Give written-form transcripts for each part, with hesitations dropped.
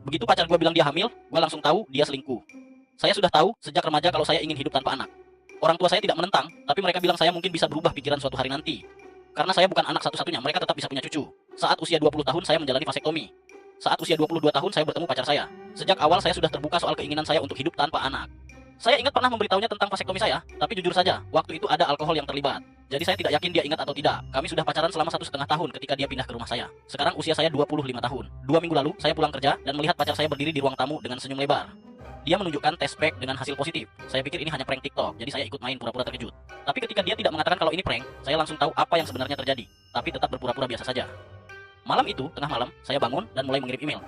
Begitu pacar gue bilang dia hamil, gue langsung tahu dia selingkuh. Saya sudah tahu sejak remaja kalau saya ingin hidup tanpa anak. Orang tua saya tidak menentang, tapi mereka bilang saya mungkin bisa berubah pikiran suatu hari nanti. Karena saya bukan anak satu-satunya, mereka tetap bisa punya cucu. Saat usia 20 tahun saya menjalani vasektomi. Saat usia 22 tahun saya bertemu pacar saya. Sejak awal saya sudah terbuka soal keinginan saya untuk hidup tanpa anak. Saya ingat pernah memberitahunya tentang vasektomi saya, tapi jujur saja, waktu itu ada alkohol yang terlibat. Jadi saya tidak yakin dia ingat atau tidak. Kami sudah pacaran selama 1,5 tahun ketika dia pindah ke rumah saya. Sekarang usia saya 25 tahun. 2 minggu lalu, saya pulang kerja dan melihat pacar saya berdiri di ruang tamu dengan senyum lebar. Dia menunjukkan test pack dengan hasil positif. Saya pikir ini hanya prank TikTok, jadi saya ikut main pura-pura terkejut. Tapi ketika dia tidak mengatakan kalau ini prank, saya langsung tahu apa yang sebenarnya terjadi. Tapi tetap berpura-pura biasa saja. Malam itu, tengah malam, saya bangun dan mulai mengirim email.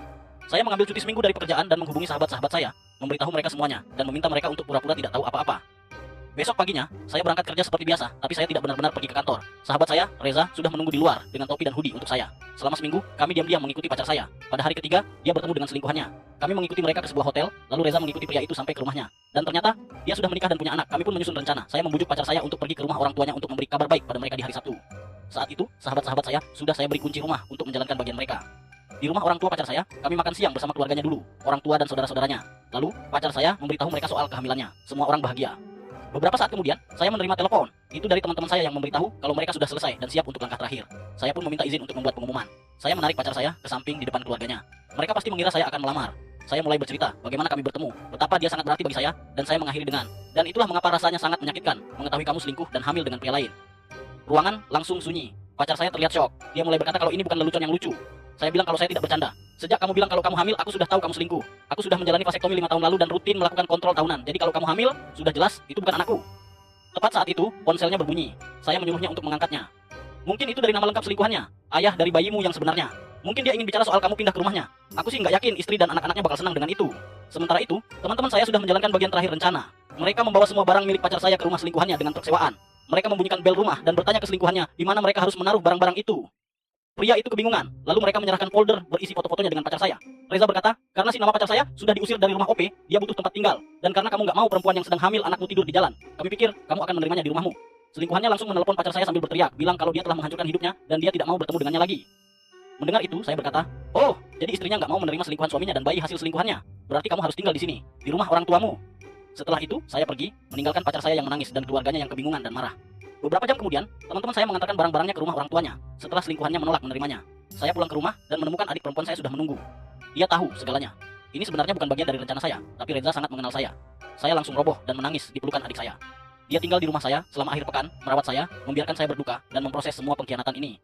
Saya mengambil cuti seminggu dari pekerjaan dan menghubungi sahabat-sahabat saya, memberitahu mereka semuanya, dan meminta mereka untuk pura-pura tidak tahu apa-apa. Besok paginya, saya berangkat kerja seperti biasa, tapi saya tidak benar-benar pergi ke kantor. Sahabat saya, Reza, sudah menunggu di luar dengan topi dan hoodie untuk saya. Selama seminggu, kami diam-diam mengikuti pacar saya. Pada hari ketiga, dia bertemu dengan selingkuhannya. Kami mengikuti mereka ke sebuah hotel, lalu Reza mengikuti pria itu sampai ke rumahnya. Dan ternyata, dia sudah menikah dan punya anak. Kami pun menyusun rencana. Saya membujuk pacar saya untuk pergi ke rumah orang tuanya untuk memberi kabar baik pada mereka di hari Sabtu. Saat itu, sahabat-sahabat saya sudah saya beri kunci rumah untuk menjalankan bagian mereka. Di rumah orang tua pacar saya, kami makan siang bersama keluarganya dulu, orang tua dan saudara-saudaranya. Lalu, pacar saya memberitahu mereka soal kehamilannya. Semua orang bahagia. Beberapa saat kemudian, saya menerima telepon. Itu dari teman-teman saya yang memberitahu kalau mereka sudah selesai dan siap untuk langkah terakhir. Saya pun meminta izin untuk membuat pengumuman. Saya menarik pacar saya ke samping di depan keluarganya. Mereka pasti mengira saya akan melamar. Saya mulai bercerita bagaimana kami bertemu, betapa dia sangat berarti bagi saya, dan saya mengakhiri dengan, dan itulah mengapa rasanya sangat menyakitkan mengetahui kamu selingkuh dan hamil dengan pria lain. Ruangan langsung sunyi. Pacar saya terlihat syok. Dia mulai berkata kalau ini bukan lelucon yang lucu. Saya bilang kalau saya tidak bercanda. Sejak kamu bilang kalau kamu hamil, aku sudah tahu kamu selingkuh. Aku sudah menjalani vasektomi 5 tahun lalu dan rutin melakukan kontrol tahunan. Jadi kalau kamu hamil, sudah jelas itu bukan anakku. Tepat saat itu, ponselnya berbunyi. Saya menyuruhnya untuk mengangkatnya. Mungkin itu dari nama lengkap selingkuhannya, ayah dari bayimu yang sebenarnya. Mungkin dia ingin bicara soal kamu pindah ke rumahnya. Aku sih nggak yakin istri dan anak-anaknya bakal senang dengan itu. Sementara itu, teman-teman saya sudah menjalankan bagian terakhir rencana. Mereka membawa semua barang milik pacar saya ke rumah selingkuhannya dengan truk sewaan. Mereka membunyikan bel rumah dan bertanya ke selingkuhannya di mana mereka harus menaruh barang-barang itu. Pria itu kebingungan, lalu mereka menyerahkan folder berisi foto-fotonya dengan pacar saya. Reza berkata, karena si nama pacar saya sudah diusir dari rumah OP, dia butuh tempat tinggal. Dan karena kamu nggak mau perempuan yang sedang hamil anakmu tidur di jalan, kami pikir kamu akan menerimanya di rumahmu. Selingkuhannya langsung menelepon pacar saya sambil berteriak, bilang kalau dia telah menghancurkan hidupnya dan dia tidak mau bertemu dengannya lagi. Mendengar itu, saya berkata, oh, jadi istrinya nggak mau menerima selingkuhan suaminya dan bayi hasil selingkuhannya. Berarti kamu harus tinggal di sini, di rumah orang tuamu. Setelah itu, saya pergi, meninggalkan pacar saya yang menangis dan keluarganya yang kebingungan dan marah. Beberapa jam kemudian, teman-teman saya mengantarkan barang-barangnya ke rumah orang tuanya. Setelah selingkuhannya menolak menerimanya, saya pulang ke rumah dan menemukan adik perempuan saya sudah menunggu. Dia tahu segalanya. Ini sebenarnya bukan bagian dari rencana saya, tapi Reza sangat mengenal saya. Saya langsung roboh dan menangis di pelukan adik saya. Dia tinggal di rumah saya selama akhir pekan, merawat saya, membiarkan saya berduka, dan memproses semua pengkhianatan ini.